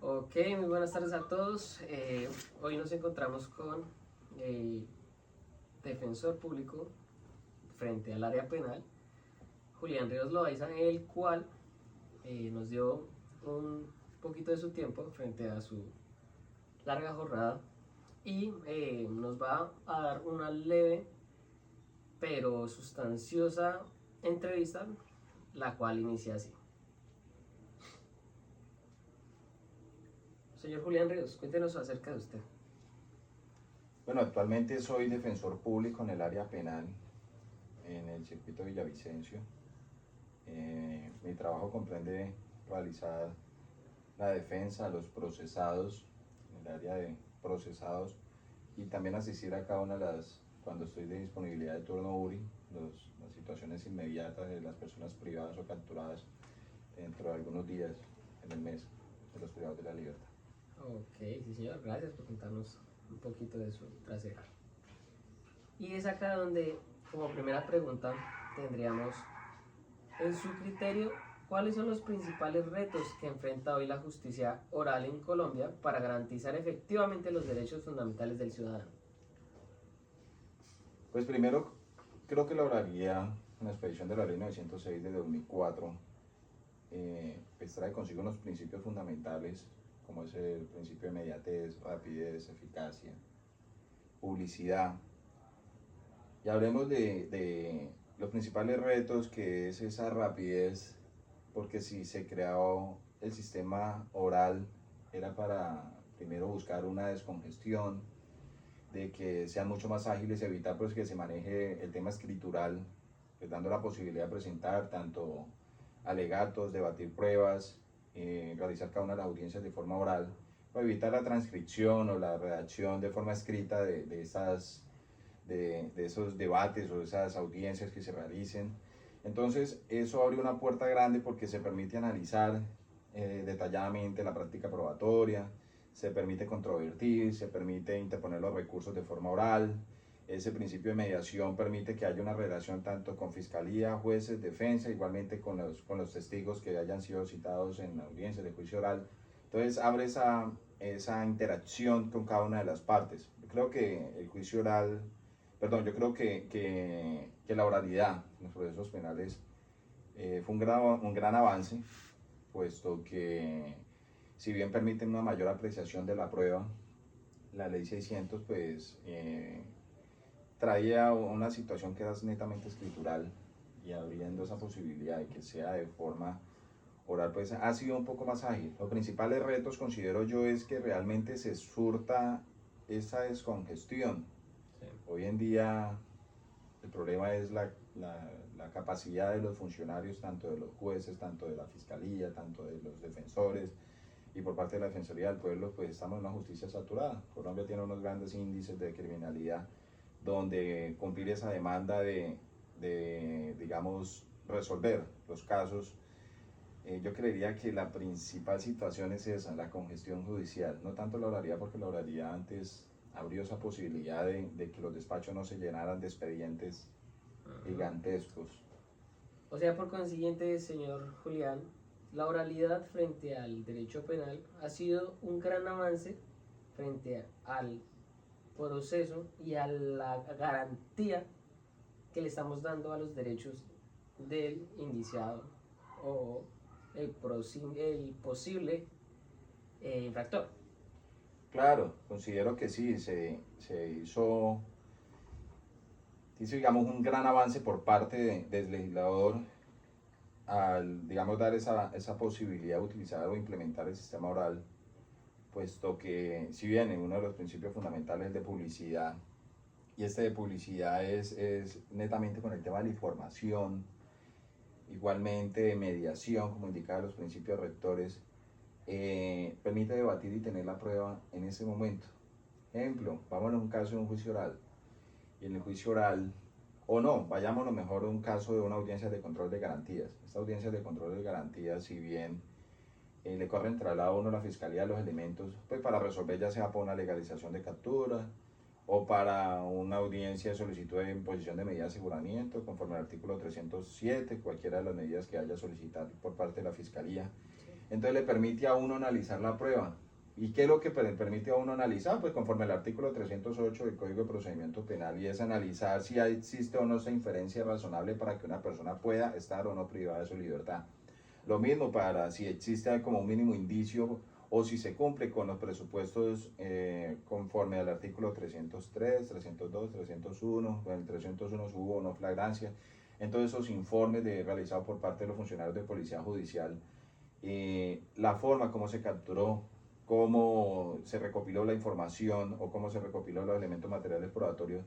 Ok, muy buenas tardes a todos. Hoy nos encontramos con el defensor público frente al área penal, Julián Ríos Loaiza, el cual nos dio un poquito de su tiempo frente a su larga jornada y nos va a dar una leve pero sustanciosa entrevista, la cual inicia así. Señor Julián Ríos, cuéntenos acerca de usted. Bueno, actualmente soy defensor público en el área penal, en el circuito de Villavicencio. Mi trabajo comprende realizar la defensa a los procesados, en el área de procesados, y también asistir a cada una de cuando estoy de disponibilidad de turno URI, las situaciones inmediatas de las personas privadas o capturadas dentro de algunos días en el mes de los privados de la libertad. Ok, sí señor, gracias por contarnos un poquito de su trasera. Y es acá donde, como primera pregunta, tendríamos, en su criterio, ¿cuáles son los principales retos que enfrenta hoy la justicia oral en Colombia para garantizar efectivamente los derechos fundamentales del ciudadano? Pues primero, creo que la oralidad, en la expedición de la ley 906 de 2004, pues trae consigo unos principios fundamentales, como es el principio de inmediatez, rapidez, eficacia, publicidad. Y hablemos de los principales retos, que es esa rapidez, porque si se creó el sistema oral, era para primero buscar una descongestión, de que sean mucho más ágiles y evitar pues que se maneje el tema escritural, pues dando la posibilidad de presentar tanto alegatos, debatir pruebas, realizar cada una de las audiencias de forma oral, para evitar la transcripción o la redacción de forma escrita de esos debates o de esas audiencias que se realicen. Entonces eso abre una puerta grande porque se permite analizar detalladamente la práctica probatoria, se permite controvertir, se permite interponer los recursos de forma oral. Ese principio de mediación permite que haya una relación tanto con fiscalía, jueces, defensa, igualmente con los testigos que hayan sido citados en la audiencia de juicio oral. Entonces abre esa interacción con cada una de las partes. Yo creo que el juicio oral, perdón, yo creo que la oralidad en los procesos penales fue un gran avance, puesto que si bien permiten una mayor apreciación de la prueba, la ley 600 pues traía una situación que era netamente escritural, y abriendo esa posibilidad de que sea de forma oral, pues ha sido un poco más ágil. Los principales retos, considero yo, es que realmente se surta esa descongestión. Sí. Hoy en día el problema es la capacidad de los funcionarios, tanto de los jueces, tanto de la fiscalía, tanto de los defensores, y por parte de la Defensoría del Pueblo, pues estamos en una justicia saturada. Colombia tiene unos grandes índices de criminalidad, donde cumplir esa demanda digamos, resolver los casos, yo creería que la principal situación es esa, la congestión judicial, no tanto la oralidad, porque la oralidad antes abrió esa posibilidad de que los despachos no se llenaran de expedientes gigantescos. O sea, por consiguiente, señor Julián, la oralidad frente al derecho penal ha sido un gran avance frente al proceso y a la garantía que le estamos dando a los derechos del indiciado o el posible infractor. Claro, considero que sí, hizo, digamos, un gran avance por parte del legislador al, digamos, dar esa posibilidad de utilizar o implementar el sistema oral, puesto que si bien uno de los principios fundamentales es de publicidad, y este de publicidad es netamente con el tema de la información, igualmente de mediación, como indicaban los principios rectores, permite debatir y tener la prueba en ese momento. Ejemplo, vámonos a un caso de un juicio oral, y en el juicio oral, o no, vayámonos mejor a un caso de una audiencia de control de garantías. Esta audiencia de control de garantías, si bien le corren traslado a uno a la fiscalía los elementos, pues para resolver ya sea por una legalización de captura o para una audiencia de solicitud de imposición de medidas de aseguramiento, conforme al artículo 307, cualquiera de las medidas que haya solicitado por parte de la fiscalía. Entonces le permite a uno analizar la prueba. ¿Y qué es lo que permite a uno analizar? Pues conforme al artículo 308 del Código de Procedimiento Penal, y es analizar si existe o no esa inferencia razonable para que una persona pueda estar o no privada de su libertad. Lo mismo para si existe como un mínimo indicio o si se cumple con los presupuestos conforme al artículo 303, 302, 301, en el 301 hubo o no flagrancia. Entonces esos informes realizados por parte de los funcionarios de Policía Judicial, la forma como se capturó, cómo se recopiló la información o cómo se recopiló los elementos materiales probatorios,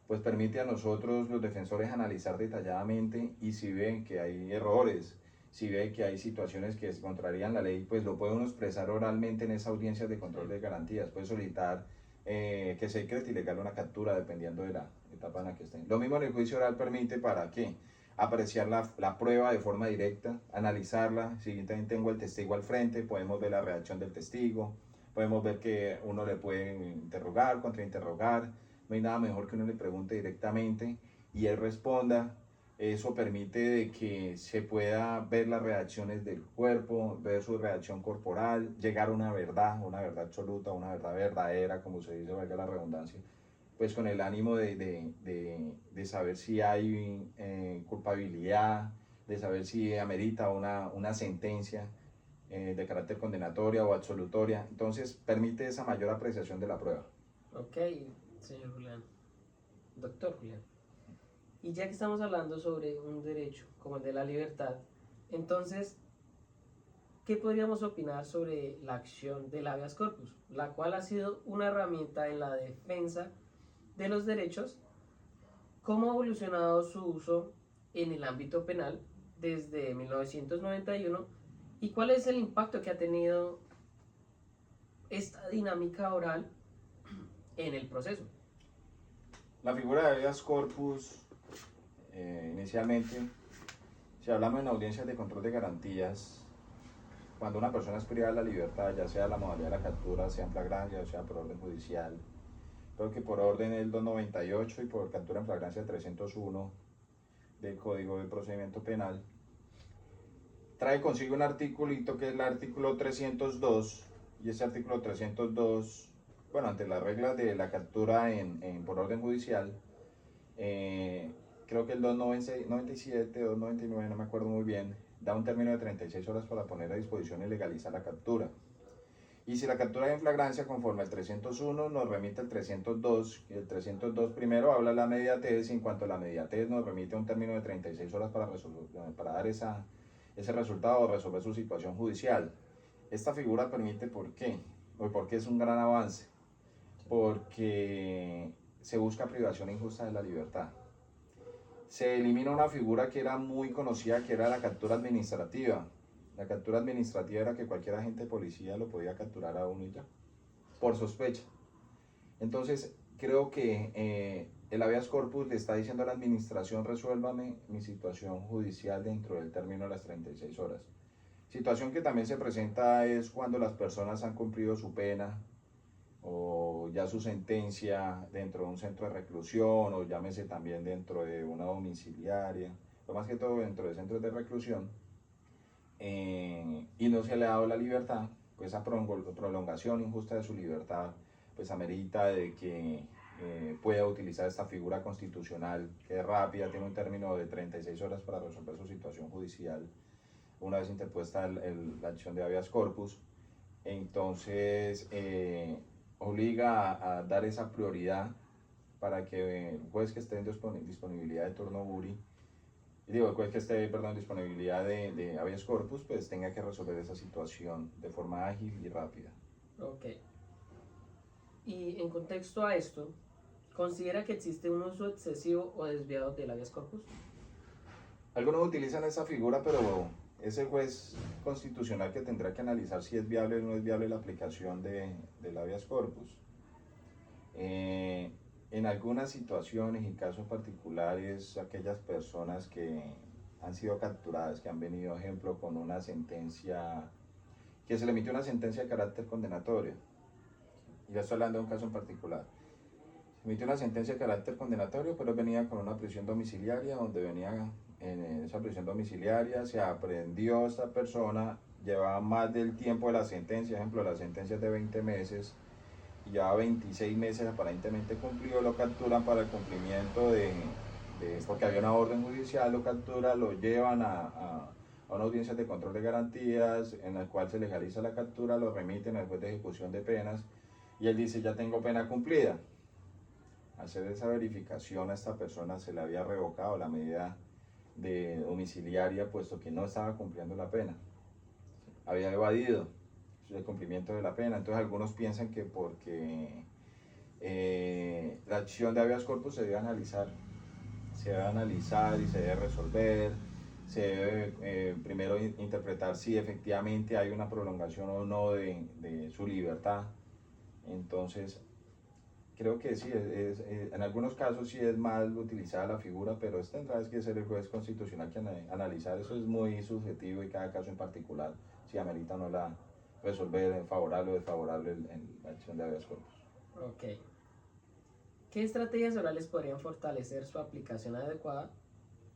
pues permite a nosotros los defensores analizar detalladamente, y si ven que hay errores, si ve que hay situaciones que contrarían la ley, pues lo puede uno expresar oralmente en esas audiencias de control de garantías. Puede solicitar que se decrete ilegal una captura dependiendo de la etapa en la que estén. Lo mismo en el juicio oral permite para qué, apreciar la prueba de forma directa, analizarla. Si también tengo el testigo al frente, podemos ver la reacción del testigo, podemos ver que uno le puede interrogar, contrainterrogar. No hay nada mejor que uno le pregunte directamente y él responda. Eso permite de que se pueda ver las reacciones del cuerpo, ver su reacción corporal, llegar a una verdad absoluta, una verdad verdadera, como se dice, valga la redundancia, pues con el ánimo de saber si hay culpabilidad, de saber si amerita una sentencia de carácter condenatoria o absolutoria. Entonces permite esa mayor apreciación de la prueba. Ok, señor Julián. Doctor Julián. Y ya que estamos hablando sobre un derecho como el de la libertad, entonces, ¿qué podríamos opinar sobre la acción del habeas corpus, la cual ha sido una herramienta en la defensa de los derechos? ¿Cómo ha evolucionado su uso en el ámbito penal desde 1991 y cuál es el impacto que ha tenido esta dinámica oral en el proceso? La figura de habeas corpus, inicialmente, si hablamos en audiencias de control de garantías, cuando una persona es privada de la libertad, ya sea la modalidad de la captura, sea en flagrancia, o sea por orden judicial, creo que por orden el 298 y por captura en flagrancia 301 del Código de Procedimiento Penal, trae consigo un articulito que es el artículo 302, y ese artículo 302, bueno, ante las reglas de la captura por orden judicial, creo que el 297, 299, no me acuerdo muy bien, da un término de 36 horas para poner a disposición y legalizar la captura. Y si la captura es en flagrancia, conforme al 301, nos remite al 302, y el 302 primero habla de la mediatez, y en cuanto a la mediatez nos remite a un término de 36 horas para dar ese resultado o resolver su situación judicial. Esta figura permite, ¿por qué? Porque es un gran avance, porque se busca privación injusta de la libertad. Se elimina una figura que era muy conocida, que era la captura administrativa. La captura administrativa era que cualquier agente de policía lo podía capturar a uno y ya, por sospecha. Entonces, creo que el habeas corpus le está diciendo a la administración: resuélvame mi situación judicial dentro del término de las 36 horas. Situación que también se presenta es cuando las personas han cumplido su pena o ya su sentencia dentro de un centro de reclusión, o llámese también dentro de una domiciliaria, pero más que todo dentro de centros de reclusión, y no se le ha dado la libertad. Pues esa prolongación injusta de su libertad pues amerita de que pueda utilizar esta figura constitucional, que es rápida, tiene un término de 36 horas para resolver su situación judicial una vez interpuesta la acción de habeas corpus. Entonces obliga a dar esa prioridad para que el juez que esté en disponibilidad de turno URI, el juez que esté, perdón, en disponibilidad de habeas corpus, pues tenga que resolver esa situación de forma ágil y rápida. Ok. Y en contexto a esto, ¿considera que existe un uso excesivo o desviado del habeas corpus? Algunos utilizan esa figura, pero es el juez constitucional que tendrá que analizar si es viable o no es viable la aplicación del habeas corpus. En algunas situaciones y casos particulares, aquellas personas que han sido capturadas, que han venido, ejemplo, con una sentencia, que se le emitió una sentencia de carácter condenatorio, y ya estoy hablando de un caso en particular, se emitió una sentencia de carácter condenatorio, pero venía con una prisión domiciliaria, donde venía en esa prisión domiciliaria, se aprehendió a esta persona lleva más del tiempo de la sentencia, ejemplo, la sentencia es de 20 meses, y lleva 26 meses aparentemente cumplido, lo capturan para el cumplimiento porque había una orden judicial, lo capturan, lo llevan a una audiencia de control de garantías, en la cual se legaliza la captura, lo remiten al juez de ejecución de penas, y él dice, ya tengo pena cumplida. Hacer esa verificación a esta persona se le había revocado la medida de domiciliaria, puesto que no estaba cumpliendo la pena, había evadido el cumplimiento de la pena. Entonces algunos piensan que porque la acción de habeas corpus se debe analizar y se debe resolver, se debe primero interpretar si efectivamente hay una prolongación o no de su libertad. Entonces creo que sí, en algunos casos sí es mal utilizada la figura, pero esta tendrá que ser el juez constitucional que analizar. Eso es muy subjetivo y cada caso en particular, si amerita o no la resolver favorable o desfavorable en la acción de habeas corpus. Ok. ¿Qué estrategias orales podrían fortalecer su aplicación adecuada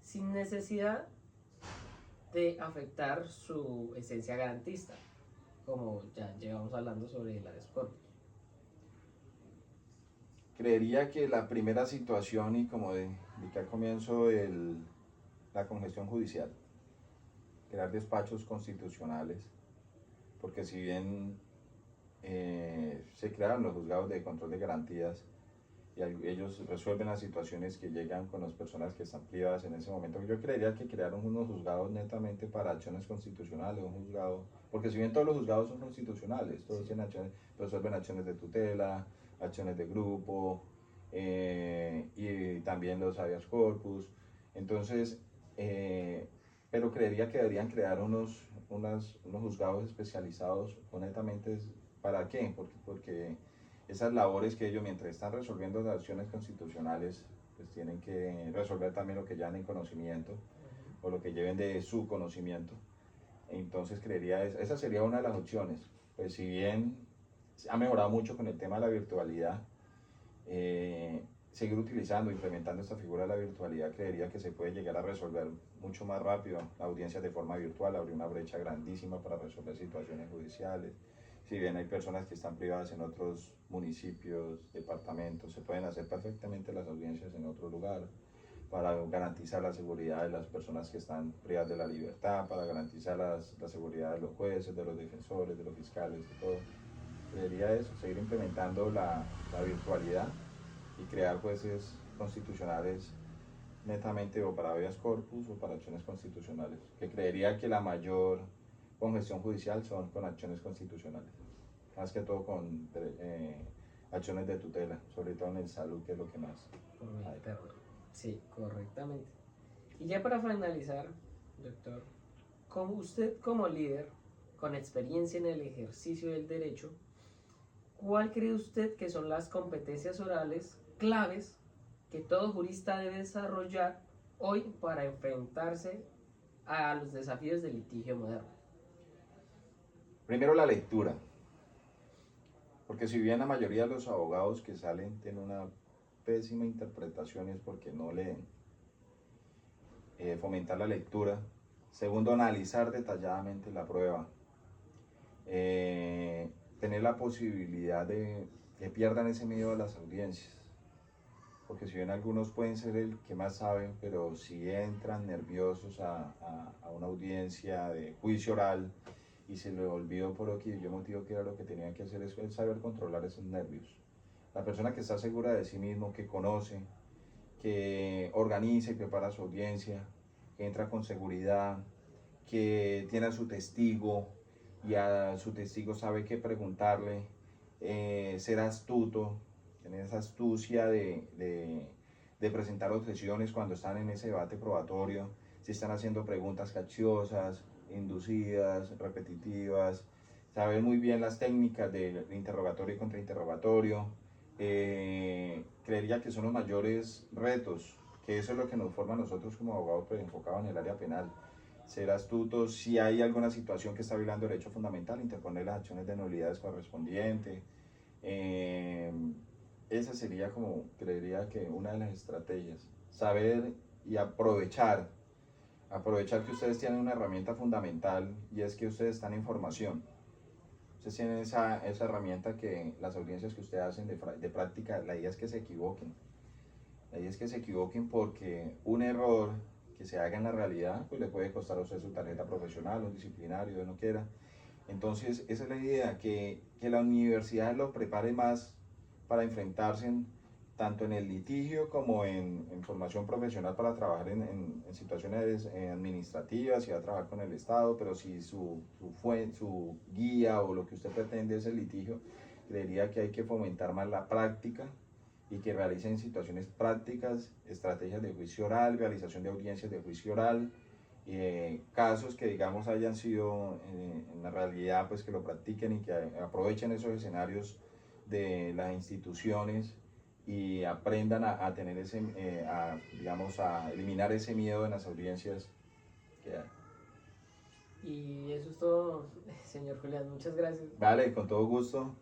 sin necesidad de afectar su esencia garantista? Como ya llevamos hablando sobre el habeas corpus. Creería que la primera situación, y como indiqué al comienzo, la congestión judicial, crear despachos constitucionales, porque si bien se crearon los juzgados de control de garantías y ellos resuelven las situaciones que llegan con las personas que están privadas en ese momento, yo creería que crearon unos juzgados netamente para acciones constitucionales, un juzgado, porque si bien todos los juzgados son constitucionales, todos tienen acciones, resuelven acciones de tutela, acciones de grupo, y también los habeas corpus. Entonces, pero creería que deberían crear unos juzgados especializados, honestamente, ¿para qué? Porque esas labores que ellos, mientras están resolviendo las acciones constitucionales, pues tienen que resolver también lo que llevan en conocimiento, o lo que lleven de su conocimiento. Entonces creería, esa sería una de las opciones. Pues si bien ha mejorado mucho con el tema de la virtualidad, seguir utilizando, implementando esta figura de la virtualidad, creería que se puede llegar a resolver mucho más rápido la audiencia de forma virtual, abrir una brecha grandísima para resolver situaciones judiciales. Si bien hay personas que están privadas en otros municipios, departamentos, se pueden hacer perfectamente las audiencias en otro lugar para garantizar la seguridad de las personas que están privadas de la libertad, para garantizar la seguridad de los jueces, de los defensores, de los fiscales, de todo. Creería eso, seguir implementando la virtualidad y crear jueces constitucionales netamente o para habeas corpus o para acciones constitucionales, que creería que la mayor congestión judicial son con acciones constitucionales, más que todo con acciones de tutela, sobre todo en el salud, que es lo que más hay. Sí, correctamente. Y ya para finalizar, doctor, como usted como líder, con experiencia en el ejercicio del derecho, ¿cuál cree usted que son las competencias orales claves que todo jurista debe desarrollar hoy para enfrentarse a los desafíos del litigio moderno? Primero, la lectura, porque si bien la mayoría de los abogados que salen tienen una pésima interpretación, es porque no leen. Fomentar la lectura. Segundo, analizar detalladamente la prueba. Tener la posibilidad de que pierdan ese miedo a las audiencias, porque si bien algunos pueden ser el que más saben, pero si entran nerviosos a una audiencia de juicio oral y se le olvidó por aquí, yo motivo que era lo que tenían que hacer es saber controlar esos nervios. La persona que está segura de sí mismo, que conoce, que organiza y prepara su audiencia, que entra con seguridad, que tiene a su testigo y a su testigo sabe qué preguntarle, ser astuto, tener esa astucia de presentar objeciones cuando están en ese debate probatorio, si están haciendo preguntas capciosas, inducidas, repetitivas, saber muy bien las técnicas de interrogatorio y contrainterrogatorio. Creería que son los mayores retos, que eso es lo que nos forma a nosotros como abogados, pues, enfocados en el área penal. Ser astutos, si hay alguna situación que está violando derecho fundamental, interponer las acciones de nulidades correspondientes. Esa sería, como creería que una de las estrategias, saber y aprovechar aprovechar que ustedes tienen una herramienta fundamental y es que ustedes están en formación. Ustedes tienen esa herramienta que las audiencias que ustedes hacen de práctica, la idea es que se equivoquen. La idea es que se equivoquen porque un error que se haga en la realidad pues le puede costar a usted su tarjeta profesional, un disciplinario, de no quiera. Entonces, esa es la idea, que la universidad los prepare más para enfrentarse tanto en el litigio como en formación profesional para trabajar en situaciones administrativas y a trabajar con el Estado, pero si su guía o lo que usted pretende es el litigio, creería que hay que fomentar más la práctica y que realicen situaciones prácticas, estrategias de juicio oral, realización de audiencias de juicio oral, casos que digamos hayan sido en la realidad, pues que lo practiquen y que aprovechen esos escenarios de las instituciones y aprendan a tener digamos, a eliminar ese miedo en las audiencias que hay. Y eso es todo, señor Julián, muchas gracias. Vale, con todo gusto.